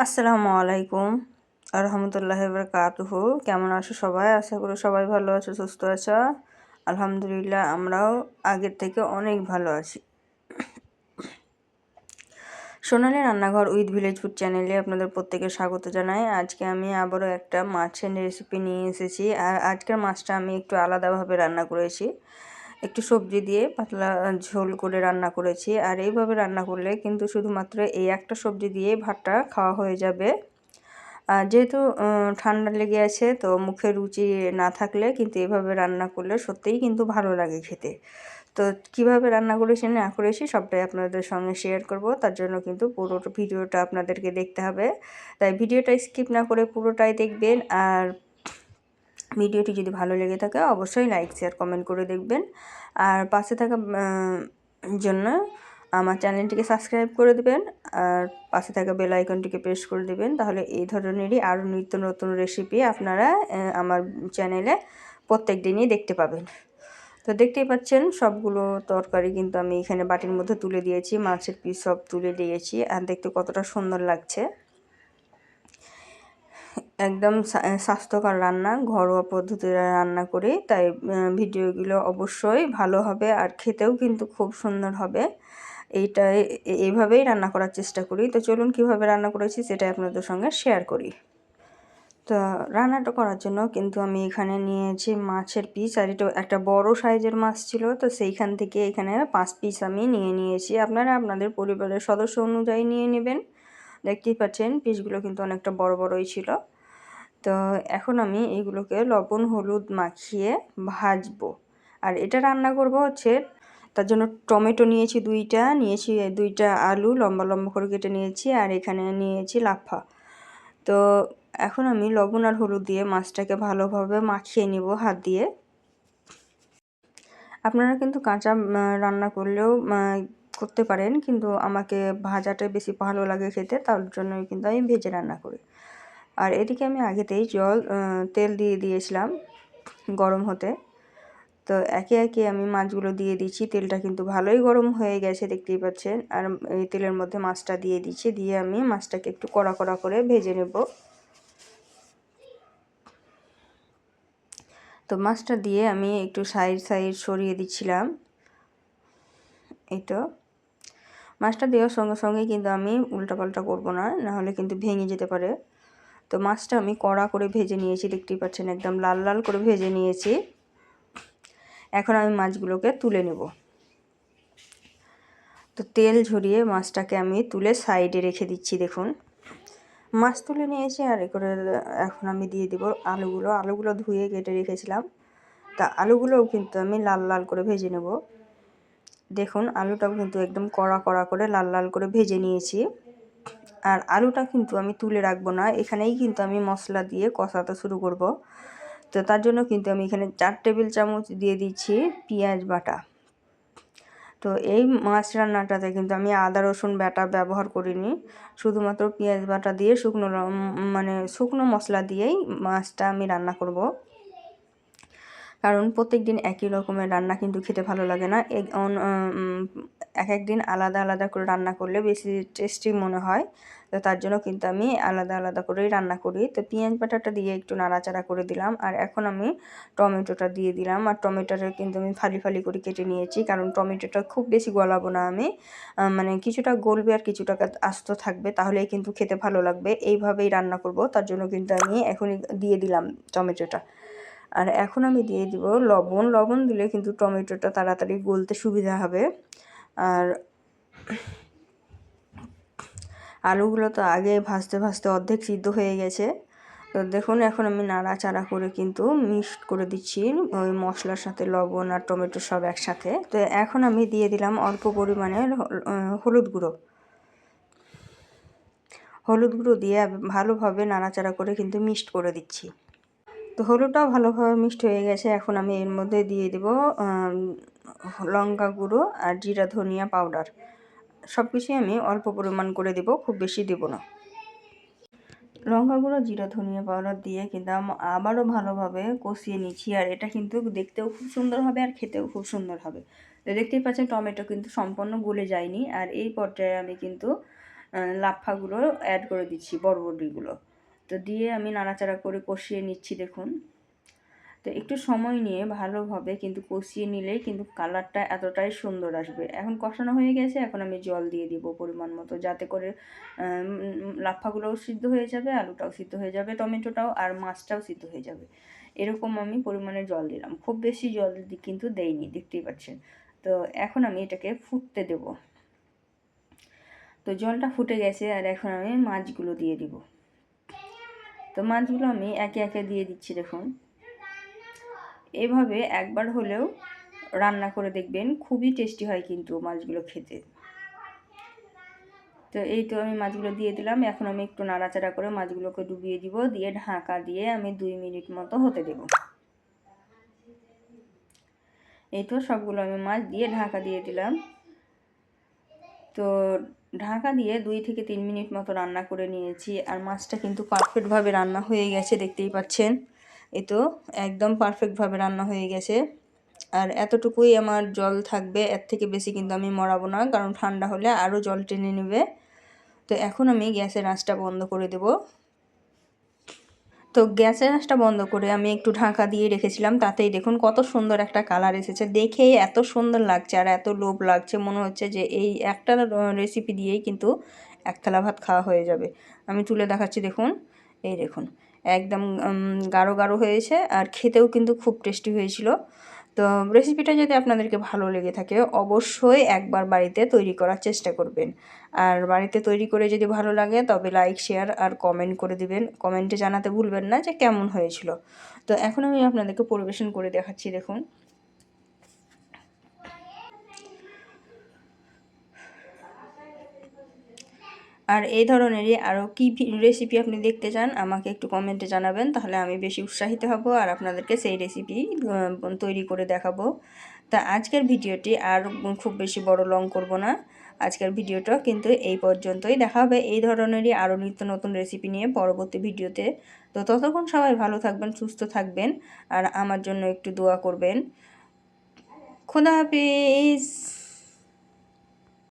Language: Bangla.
আসসালামু আলাইকুম রহমতুল্লাহি বারাকাতুহু। কেমন আছো সবাই? আশা করি সবাই ভালো আছো, সুস্থ আছো। আলহামদুলিল্লাহ, আমরাও আগের থেকে অনেক ভালো আছি। সোনালী রান্নাঘর উইথ ভিলেজ ফুড চ্যানেলে আপনাদের প্রত্যেকে স্বাগত জানাই। আজকে আমি আবারও একটা মাছের রেসিপি নিয়ে এসেছি। আর আজকের মাছটা আমি একটু আলাদাভাবে রান্না করেছি, একটু সবজি দিয়ে পাতলা ঝোল করে রান্না করেছি। আর এইভাবে রান্না করলে কিন্তু শুধুমাত্র এই একটা সবজি দিয়ে ভাতটা খাওয়া হয়ে যাবে। যেহেতু ঠান্ডা লেগে আছে, তো মুখে রুচি না থাকলে কিন্তু এভাবে রান্না করলে সত্যিই কিন্তু ভালো লাগে খেতে। তো কিভাবে রান্না করেছি না করেছি সবটাই আপনাদের সঙ্গে শেয়ার করব। তার জন্য কিন্তু পুরো ভিডিওটা আপনাদেরকে দেখতে হবে, তাই ভিডিওটা স্কিপ না করে পুরোটাই দেখবেন। আর ভিডিওটি যদি ভালো লেগে থাকে অবশ্যই লাইক শেয়ার কমেন্ট করে দেখবেন। আর পাশে থাকা জন্য আমার চ্যানেলটিকে সাবস্ক্রাইব করে দেবেন, আর পাশে থাকা বেল আইকনটিকে প্রেস করে দেবেন। তাহলে এই ধরনেরই আরও নিত্য নতুন রেসিপি আপনারা আমার চ্যানেলে প্রত্যেক দিনই দেখতে পাবেন। তো দেখতেই পাচ্ছেন সবগুলো তরকারি কিন্তু আমি এখানে বাটির মধ্যে তুলে দিয়েছি, মাছের পিস সব তুলে দিয়েছি। আর দেখতে কতটা সুন্দর লাগছে, একদম স্বাস্থ্যকর রান্না, ঘরোয়া পদ্ধতিতে রান্না করি। তাই ভিডিওগুলো অবশ্যই ভালো হবে আর খেতেও কিন্তু খুব সুন্দর হবে। এইভাবেই রান্না করার চেষ্টা করি। তো চলুন কীভাবে রান্না করেছি সেটাই আপনাদের সঙ্গে শেয়ার করি। তো রান্নাটা করার জন্য কিন্তু আমি এখানে নিয়েছি মাছের পিস, আর এটা একটা বড় সাইজের মাছ ছিল, তো সেইখান থেকে এখানে 5 পিস আমি নিয়েছি। আপনারা আপনাদের পরিবারের সদস্য অনুযায়ী নিয়ে নেবেন। দেখতেই পাচ্ছেন পিসগুলো কিন্তু অনেকটা বড় বড়ই ছিল। তো এখন আমি এইগুলোকে লবণ হলুদ মাখিয়ে ভাজবো। আর এটা রান্না করব হচ্ছে, তার জন্য টমেটো নিয়েছি দুইটা আলু লম্বা লম্বা করে কেটে নিয়েছি, আর এখানে নিয়েছি লাফা। তো এখন আমি লবণ আর হলুদ দিয়ে মাছটাকে ভালোভাবে মাখিয়ে নিব হাত দিয়ে। আপনারা কিন্তু কাঁচা রান্না করলেও করতে পারেন, কিন্তু আমাকে ভাজাটাই বেশি ভালো লাগে খেতে, তার জন্যই কিন্তু আমি ভেজে রান্না করি। আর এদিকে আমি আগেতেই তেল দিয়ে দিয়েছিলাম গরম হতে। তো একে একে আমি মাছগুলো দিয়ে দিচ্ছি। তেলটা কিন্তু ভালোই গরম হয়ে গেছে, দেখতেই পাচ্ছেন। আর এই তেলের মধ্যে মাছটা দিয়ে দিচ্ছি, দিয়ে আমি মাছটাকে একটু কড়া কড়া করে ভেজে নেব। তো মাছটা দিয়ে আমি একটু সাইড সরিয়ে দিচ্ছিলাম। এই তো মাছটা দেওয়ার সঙ্গে সঙ্গে কিন্তু আমি উল্টাপাল্টা করবো না, নাহলে কিন্তু ভেঙে যেতে পারে। তো মাছটা আমি কড়া করে ভেজে নিয়েছি, দেখতেই পাচ্ছেন একদম লাল লাল করে ভেজে নিয়েছি। এখন আমি মাছগুলোকে তুলে নেব। তো তেল ঝরিয়ে মাছটাকে আমি তুলে সাইডে রেখে দিচ্ছি। দেখুন মাছ তুলে নিয়েছি, আর এখন আমি দিয়ে দিব আলুগুলো ধুয়ে কেটে রেখেছিলাম। তা আলুগুলোও কিন্তু আমি লাল লাল করে ভেজে নেব। দেখুন আলুটাও কিন্তু একদম কড়া কড়া করে লাল লাল করে ভেজে নিয়েছি। আর আলুটা কিন্তু আমি তুলে রাখবো না, এখানেই কিন্তু আমি মশলা দিয়ে কষাতে শুরু করব। তো তার জন্য কিন্তু আমি এখানে 4 টেবিল চামচ দিয়ে দিচ্ছি পেঁয়াজ বাটা। তো এই মাছ রান্নাটাতে কিন্তু আমি আদা রসুন বাটা ব্যবহার করিনি, শুধুমাত্র পেঁয়াজ বাটা দিয়ে শুকনো মশলা দিয়েই মাছটা আমি রান্না করব। কারণ প্রত্যেক দিন একই রকমের রান্না কিন্তু খেতে ভালো লাগে না। এক এক দিন আলাদা আলাদা করে রান্না করলে বেশি টেস্টি মনে হয়। তো তার জন্য কিন্তু আমি আলাদা আলাদা করেই রান্না করি। তো পেঁয়াজ বাটাটা দিয়ে একটু নাড়াচাড়া করে দিলাম, আর এখন আমি টমেটোটা দিয়ে দিলাম। আর টমেটোটা কিন্তু আমি ফালি ফালি করে কেটে নিয়েছি, কারণ টমেটোটা খুব বেশি গলাবো না আমি, কিছুটা গলবে আর কিছুটা আস্ত থাকবে, তাহলেই কিন্তু খেতে ভালো লাগবে। এইভাবেই রান্না করব, তার জন্য কিন্তু আমি এখনই দিয়ে দিলাম টমেটোটা। আর এখন আমি দিয়ে দিব লবণ দিলে কিন্তু টমেটোটা তাড়াতাড়ি গলতে সুবিধা হবে। আর আলুগুলো তো আগে ভাজতে ভাজতে অর্ধেক সিদ্ধ হয়ে গেছে। তো দেখুন এখন আমি নাড়াচাড়া করে কিন্তু মিক্সড করে দিচ্ছি ওই মশলার সাথে, লবণ আর টমেটো সব একসাথে। তো এখন আমি দিয়ে দিলাম অল্প পরিমাণে হলুদ গুঁড়ো দিয়ে ভালোভাবে নাড়াচাড়া করে কিন্তু মিক্সড করে দিচ্ছি। তো হলুদটাও ভালোভাবে মিক্সড হয়ে গেছে। এখন আমি এর মধ্যে দিয়ে দেব লঙ্কা গুঁড়ো আর জিরা ধনিয়া পাউডার। সব কিছুই আমি অল্প পরিমাণ করে দেব, খুব বেশি দেব না। লঙ্কা গুঁড়ো জিরা ধনিয়া পাউডার দিয়ে কিন্তু আবারও ভালোভাবে কষিয়ে নিচ্ছি। আর এটা কিন্তু দেখতেও খুব সুন্দর হবে আর খেতেও খুব সুন্দর হবে। তো দেখতেই পাচ্ছেন টমেটো কিন্তু সম্পূর্ণ গলে যায়নি। আর এই পর্যায়ে আমি কিন্তু লাফাগুলো অ্যাড করে দিচ্ছি, বরবটিগুলো। তো দিয়ে আমি নাড়াচাড়া করে কষিয়ে নিচ্ছি দেখুন। তো একটু সময় নিয়ে ভালোভাবে কিন্তু কষিয়ে নিলেই কিন্তু কালারটা এতটাই সুন্দর আসবে। এখন কষানো হয়ে গেছে, এখন আমি জল দিয়ে দিব পরিমাণ মতো, যাতে করে লাফাগুলোও সিদ্ধ হয়ে যাবে, আলুটাও সিদ্ধ হয়ে যাবে, টমেটোটাও আর মাছটাও সিদ্ধ হয়ে যাবে। এরকম আমি পরিমাণে জল দিলাম, খুব বেশি জল কিন্তু দেইনি, দেখতেই পাচ্ছেন। তো এখন আমি এটাকে ফুটতে দেব। তো জলটা ফুটে গেছে, আর এখন আমি মাছগুলো দিয়ে দিব। তো মাছগুলো আমি একে একে দিয়ে দিচ্ছি দেখুন। এভাবে একবার হলেও রান্না করে দেখবেন, খুবই টেস্টি হয় কিন্তু মাছগুলো খেতে। তো এই তো আমি মাছগুলো দিয়ে দিলাম, এখন আমি একটু নাড়াচাড়া করে মাছগুলোকে ডুবিয়ে দিব, দিয়ে ঢাকা দিয়ে আমি 2 মিনিট মতো হতে দেব। এই তো সবগুলো আমি মাছ দিয়ে ঢাকা দিয়ে দিলাম। তো ঢাকা দিয়ে 2 থেকে 3 মিনিট মতো রান্না করে নিয়েছি, আর মাছটা কিন্তু পারফেক্টভাবে রান্না হয়ে গেছে, দেখতেই পাচ্ছেন। এই তো একদম পারফেক্টভাবে রান্না হয়ে গেছে। আর এতটুকুই আমার জল থাকবে, এর থেকে বেশি কিন্তু আমি মরাবো না, কারণ ঠান্ডা হলে আরও জল টেনে নেবে। তো এখন আমি গ্যাসের আঁচটা বন্ধ করে দেব। তো গ্যাসের আঁচটা বন্ধ করে আমি একটু ঢাকা দিয়ে রেখেছিলাম, তাতেই দেখুন কত সুন্দর একটা কালার এসেছে। দেখেই এত সুন্দর লাগছে আর এত লোভ লাগছে, মনে হচ্ছে যে এই একটা রেসিপি দিয়েই কিন্তু এক থালা ভাত খাওয়া হয়ে যাবে। আমি তুলে দেখাচ্ছি দেখুন, এই দেখুন একদম গাঢ় গাঢ় হয়েছে, আর খেতেও কিন্তু খুব টেস্টি হয়েছিল। তো রেসিপিটা যদি আপনাদেরকে ভালো লেগে থাকে, অবশ্যই একবার বাড়িতে তৈরি করার চেষ্টা করবেন। আর বাড়িতে তৈরি করে যদি ভালো লাগে, তবে লাইক, শেয়ার আর কমেন্ট করে দিবেন। কমেন্টে জানাতে ভুলবেন না যে কেমন হয়েছিল। তো এখন আমি আপনাদেরকে পরিবেশন করে দেখাচ্ছি দেখুন। আর এই ধরনেরই আরও কী রেসিপি আপনি দেখতে চান, আমাকে একটু কমেন্টে জানাবেন, তাহলে আমি বেশি উৎসাহিত হব আর আপনাদেরকে সেই রেসিপি তৈরি করে দেখাবো। তা আজকের ভিডিওটি আর খুব বেশি বড় লং করব না। আজকের ভিডিওটা কিন্তু এই পর্যন্তই। দেখা হবে এই ধরনেরই আরও নিত্য নতুন রেসিপি নিয়ে পরবর্তী ভিডিওতে। তো ততক্ষণ সবাই ভালো থাকবেন, সুস্থ থাকবেন, আর আমার জন্য একটু দোয়া করবেন। খোদা হাফিজ।